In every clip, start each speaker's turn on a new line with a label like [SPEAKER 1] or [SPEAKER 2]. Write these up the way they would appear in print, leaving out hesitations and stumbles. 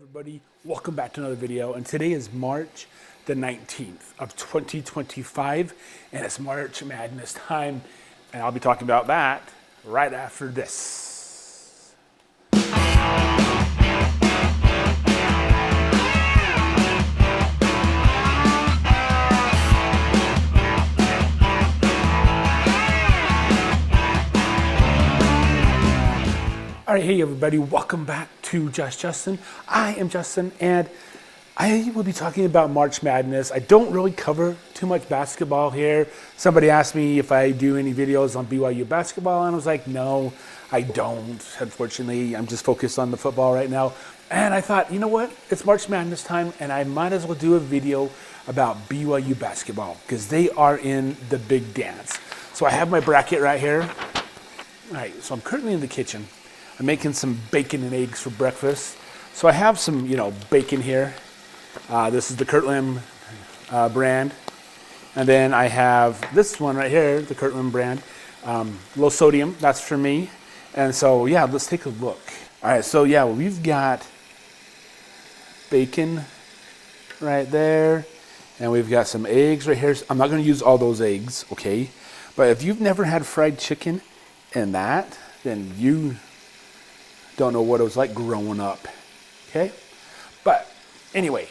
[SPEAKER 1] Everybody, welcome back to another video, and today is March the 19th of 2025, and it's March Madness time, and I'll be talking about that right after this. All right, hey everybody, welcome back to Just Justin. I am Justin, and I will be talking about March Madness. I don't really cover too much basketball here. Somebody asked me if I do any videos on BYU basketball, and I was like, no, I don't. Unfortunately, I'm just focused on the football right now. And I thought, you know what? It's March Madness time, and I might as well do a video about BYU basketball because they are in the big dance. So I have my bracket right here. All right, so I'm currently in the kitchen. I'm making some bacon and eggs for breakfast. So I have some, bacon here. This is the Kirtland brand. And then I have this one right here, the Kirtland brand. Low sodium, that's for me. And so, yeah, let's take a look. All right, so yeah, we've got bacon right there. And we've got some eggs right here. I'm not gonna use all those eggs, okay? But if you've never had fried chicken and that, then you don't know what it was like growing up, okay? But anyway,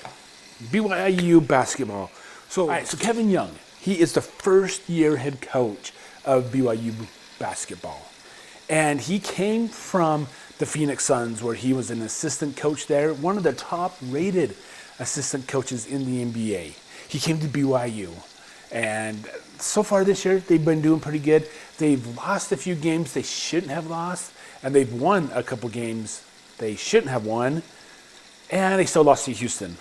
[SPEAKER 1] BYU basketball. So Kevin Young, he is the first year head coach of BYU basketball. And he came from the Phoenix Suns where he was an assistant coach there, one of the top rated assistant coaches in the NBA. He came to BYU. And so far this year, they've been doing pretty good. They've lost a few games they shouldn't have lost, and they've won a couple games they shouldn't have won, and they still lost to Houston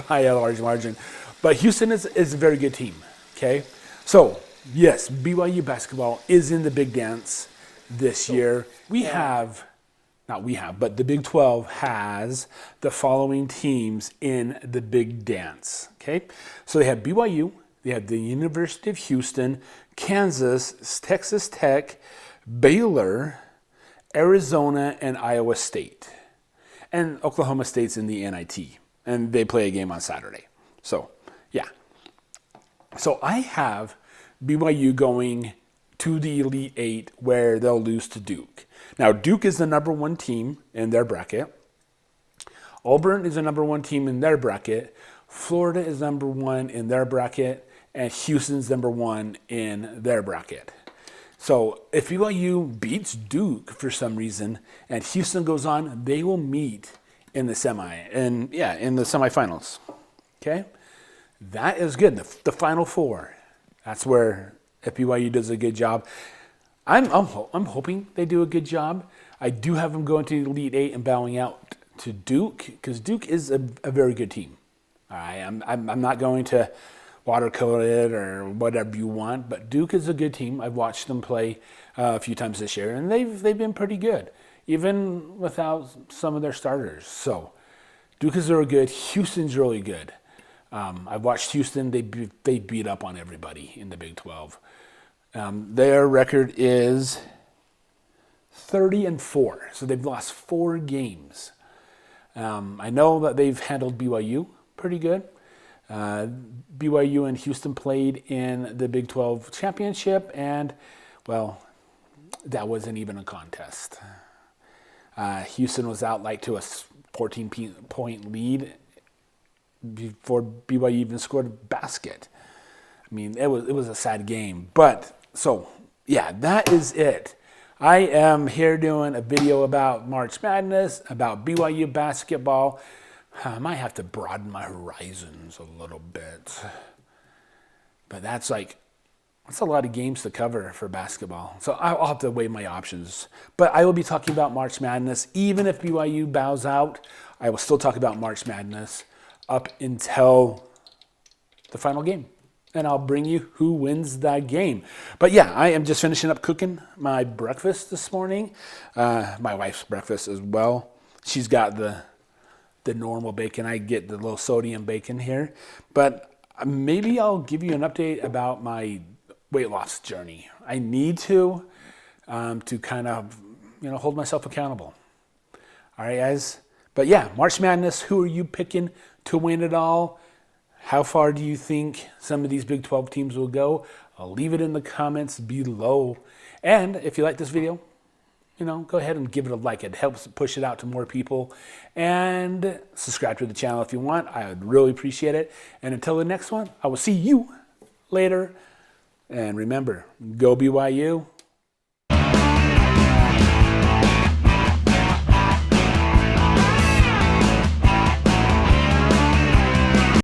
[SPEAKER 1] by a large margin. But Houston is a very good team, okay? So, yes, BYU basketball is in the big dance this year. But the Big 12 has the following teams in the big dance, okay? So they have BYU, they have the University of Houston, Kansas, Texas Tech, Baylor, Arizona, and Iowa State. And Oklahoma State's in the NIT. And they play a game on Saturday. So, yeah. So I have BYU going to the Elite Eight where they'll lose to Duke. Now, Duke is the number one team in their bracket. Auburn is the number one team in their bracket. Florida is number one in their bracket. And Houston's number one in their bracket. So if BYU beats Duke for some reason and Houston goes on, they will meet in the semifinals. Okay? That is good. The Final Four. That's where if BYU does a good job. I'm hoping they do a good job. I do have them going to the Elite Eight and bowing out to Duke because Duke is a very good team. All right? I'm not going to watercolor it or whatever you want, but Duke is a good team. I've watched them play a few times this year, and they've been pretty good, even without some of their starters. So Duke is really good. Houston's really good. I've watched Houston. They beat up on everybody in the Big 12. Their record is 30-4, so they've lost 4 games. I know that they've handled BYU pretty good. BYU and Houston played in the Big 12 championship, and, well, that wasn't even a contest. Houston was out to a 14-point lead before BYU even scored a basket. I mean, it was a sad game. But, so, yeah, that is it. I am here doing a video about March Madness, about BYU basketball. I might have to broaden my horizons a little bit. But that's a lot of games to cover for basketball. So I'll have to weigh my options. But I will be talking about March Madness. Even if BYU bows out, I will still talk about March Madness up until the final game. And I'll bring you who wins that game. But yeah, I am just finishing up cooking my breakfast this morning. My wife's breakfast as well. She's got the normal bacon. I get the low sodium bacon here. But maybe I'll give you an update about my weight loss journey. I need to kind of, hold myself accountable. All right, guys. But yeah, March Madness, who are you picking to win it all? How far do you think some of these Big 12 teams will go? I'll leave it in the comments below. And if you like this video, go ahead and give it a like. It helps push it out to more people. And subscribe to the channel if you want. I would really appreciate it. And until the next one, I will see you later. And remember, go BYU.